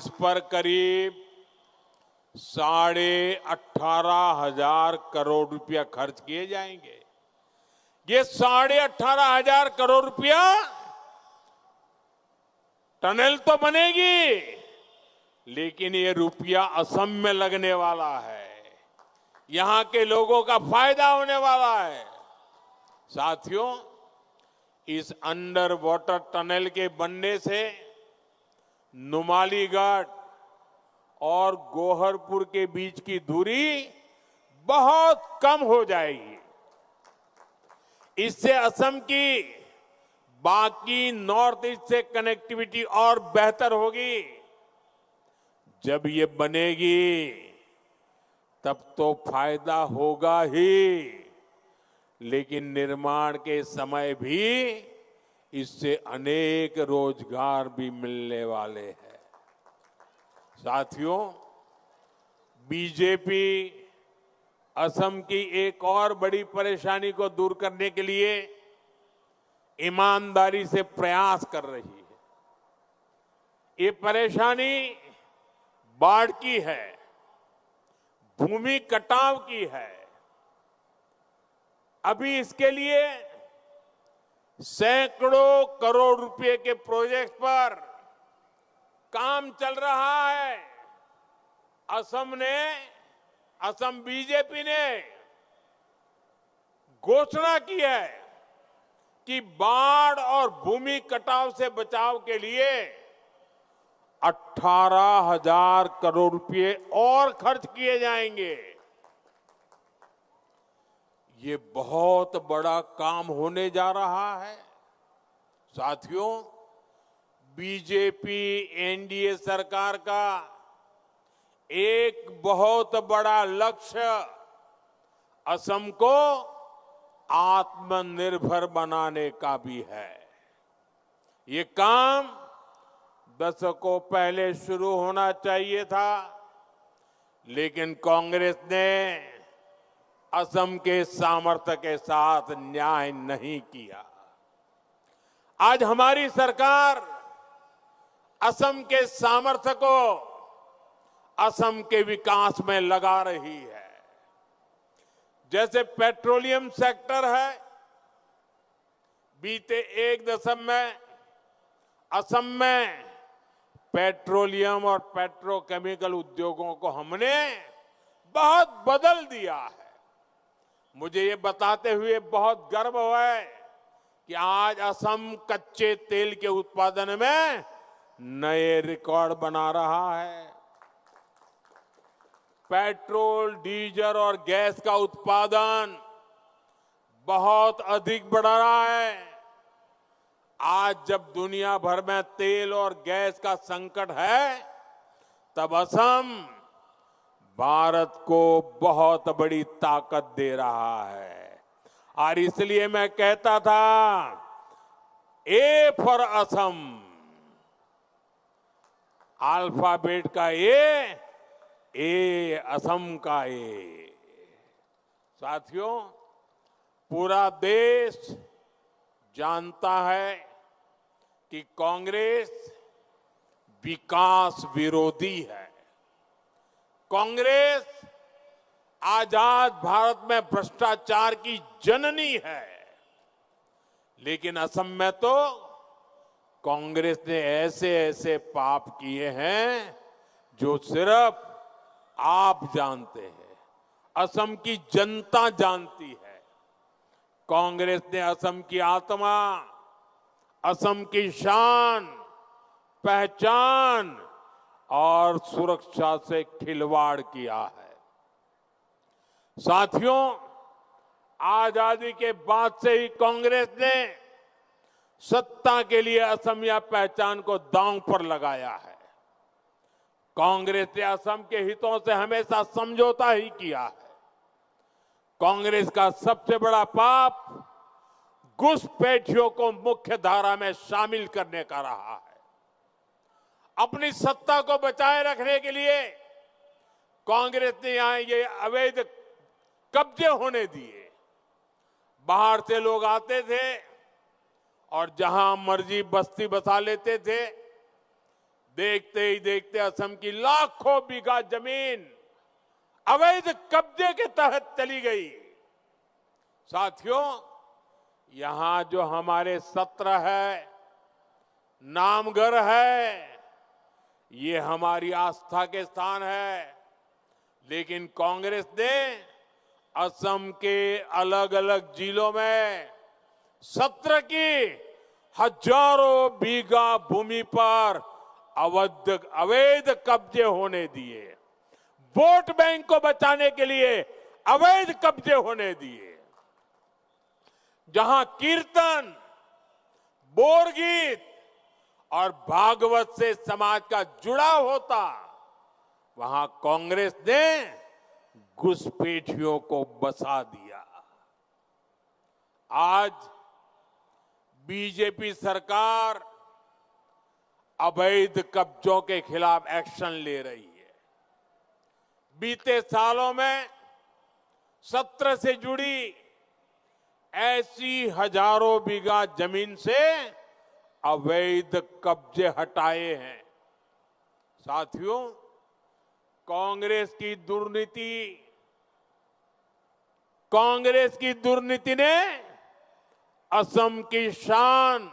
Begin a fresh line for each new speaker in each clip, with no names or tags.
इस पर करीब 18,500 करोड़ रुपया खर्च किए जाएंगे। ये 18,500 करोड़ रुपया टनल तो बनेगी, लेकिन ये रुपया असम में लगने वाला है, यहां के लोगों का फायदा होने वाला है। साथियों, इस अंडर वाटर टनल के बनने से नुमालीगढ़ और गोहरपुर के बीच की दूरी बहुत कम हो जाएगी। इससे असम की बाकी नॉर्थ ईस्ट से कनेक्टिविटी और बेहतर होगी। जब ये बनेगी तब तो फायदा होगा ही, लेकिन निर्माण के समय भी इससे अनेक रोजगार भी मिलने वाले हैं। साथियों, बीजेपी असम की एक और बड़ी परेशानी को दूर करने के लिए ईमानदारी से प्रयास कर रही है। ये परेशानी बाढ़ की है, भूमि कटाव की है। अभी इसके लिए सैकड़ों करोड़ रुपए के प्रोजेक्ट पर काम चल रहा है। असम बीजेपी ने घोषणा की है कि बाढ़ और भूमि कटाव से बचाव के लिए 18,000 करोड़ रुपए और खर्च किए जाएंगे। ये बहुत बड़ा काम होने जा रहा है। साथियों, बीजेपी एनडीए सरकार का एक बहुत बड़ा लक्ष्य असम को आत्मनिर्भर बनाने का भी है। ये काम दशकों पहले शुरू होना चाहिए था, लेकिन कांग्रेस ने असम के सामर्थ्य के साथ न्याय नहीं किया। आज हमारी सरकार असम के सामर्थ्य को असम के विकास में लगा रही है। जैसे पेट्रोलियम सेक्टर है, बीते एक दशक में असम में पेट्रोलियम और पेट्रोकेमिकल उद्योगों को हमने बहुत बदल दिया है। मुझे ये बताते हुए बहुत गर्व है कि आज असम कच्चे तेल के उत्पादन में नए रिकॉर्ड बना रहा है। पेट्रोल, डीजल और गैस का उत्पादन बहुत अधिक बढ़ रहा है। आज जब दुनिया भर में तेल और गैस का संकट है, तब असम भारत को बहुत बड़ी ताकत दे रहा है। और इसलिए मैं कहता था, ए फॉर असम, अल्फाबेट का ए असम का ए। साथियों, पूरा देश जानता है कि कांग्रेस विकास विरोधी है। कांग्रेस आजाद भारत में भ्रष्टाचार की जननी है। लेकिन असम में तो कांग्रेस ने ऐसे ऐसे पाप किए हैं जो सिर्फ आप जानते हैं, असम की जनता जानती है। कांग्रेस ने असम की आत्मा, असम की शान, पहचान और सुरक्षा से खिलवाड़ किया है। साथियों, आजादी के बाद से ही कांग्रेस ने सत्ता के लिए असमिया पहचान को दांव पर लगाया है। कांग्रेस ने असम के हितों से हमेशा समझौता ही किया है। कांग्रेस का सबसे बड़ा पाप घुसपैठियों को मुख्य धारा में शामिल करने का रहा है। अपनी सत्ता को बचाए रखने के लिए कांग्रेस ने यहां ये अवैध कब्जे होने दिए। बाहर से लोग आते थे और जहां मर्जी बस्ती बसा लेते थे। देखते ही देखते असम की लाखों बीघा जमीन अवैध कब्जे के तहत चली गई। साथियों, यहां जो हमारे सत्र है, नामघर है, ये हमारी आस्था के स्थान है। लेकिन कांग्रेस ने असम के अलग अलग जिलों में सत्र की हजारों बीघा भूमि पर अवैध कब्जे होने दिए, वोट बैंक को बचाने के लिए अवैध कब्जे होने दिए। जहां कीर्तन, बोरगीत और भागवत से समाज का जुड़ाव होता, वहां कांग्रेस ने घुसपैठियों को बसा दिया। आज बीजेपी सरकार अवैध कब्जों के खिलाफ एक्शन ले रही है। बीते सालों में सत्र से जुड़ी ऐसी हजारों बीघा जमीन से अवैध कब्जे हटाए हैं। साथियों, कांग्रेस की दुर्नीति ने असम की शान,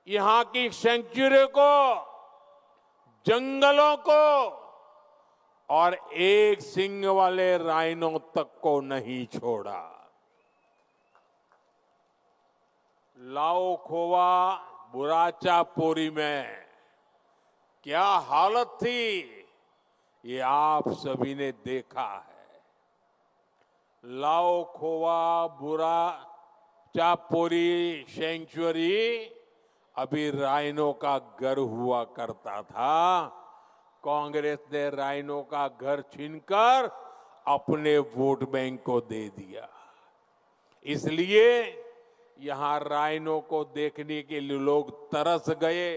यहां की सेंचुरी को, जंगलों को और एक सींग वाले राइनो तक को नहीं छोड़ा। लाओखोवा बुराचापोरी में क्या हालत थी, ये आप सभी ने देखा है। लाओखोवा बुराचापोरी सेंचुरी अभी राइनो का घर हुआ करता था। कांग्रेस ने राइनो का घर छीनकर अपने वोट बैंक को दे दिया। इसलिए यहां राइनो को देखने के लिए लोग तरस गए।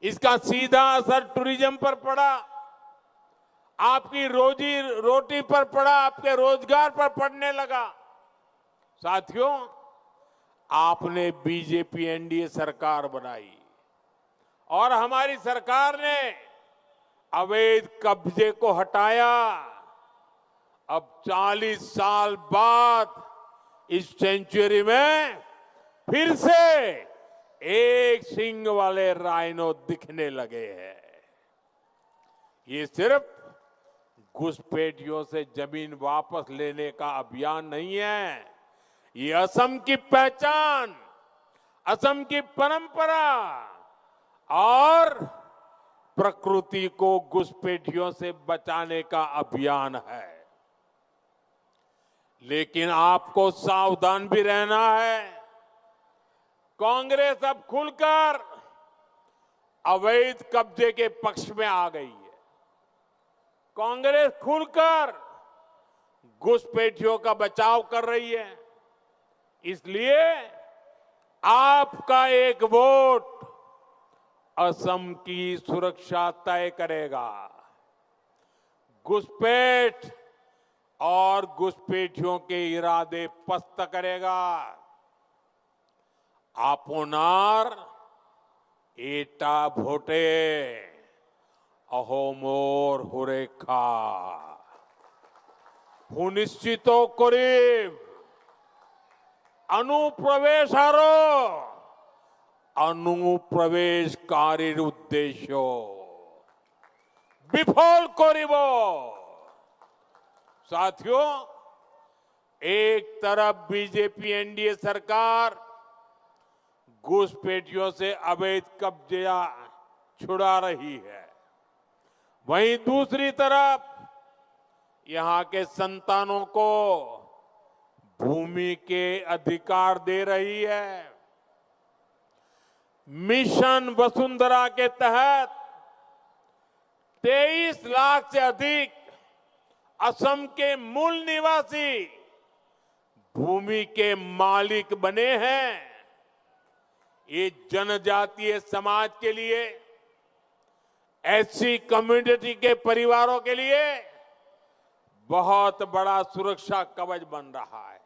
इसका सीधा असर टूरिज्म पर पड़ा, आपकी रोजी रोटी पर पड़ा, आपके रोजगार पर पड़ने लगा। साथियों, आपने बीजेपी एनडीए सरकार बनाई और हमारी सरकार ने अवैध कब्जे को हटाया। अब 40 साल बाद इस सेंचुरी में फिर से एक सींग वाले राइनो दिखने लगे हैं। ये सिर्फ घुसपैठियों से जमीन वापस लेने का अभियान नहीं है, ये असम की पहचान, असम की परंपरा और प्रकृति को घुसपैठियों से बचाने का अभियान है। लेकिन आपको सावधान भी रहना है। कांग्रेस अब खुलकर अवैध कब्जे के पक्ष में आ गई है। कांग्रेस खुलकर घुसपैठियों का बचाव कर रही है। इसलिए आपका एक वोट असम की सुरक्षा तय करेगा। घुसपैठ और घुसपैठियों के इरादे पस्त करेगा। आपनार एटा भोटे अहोमोर हुरेखा सुनिश्चित करीब अनुप्रवेशारो अनुप्रवेशकारी उद्देश्य विफल करीब। साथियों, एक तरफ बीजेपी एनडीए सरकार घुसपैठियों से अवैध कब्जे छुड़ा रही है, वहीं दूसरी तरफ यहां के संतानों को भूमि के अधिकार दे रही है। मिशन वसुंधरा के तहत 23 लाख से अधिक असम के मूल निवासी भूमि के मालिक बने हैं। ये जनजातीय समाज के लिए, एससी कम्युनिटी के परिवारों के लिए बहुत बड़ा सुरक्षा कवच बन रहा है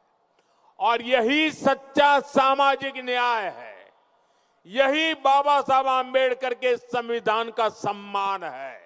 और यही सच्चा सामाजिक न्याय है। यही बाबा साहब आंबेडकर के संविधान का सम्मान है।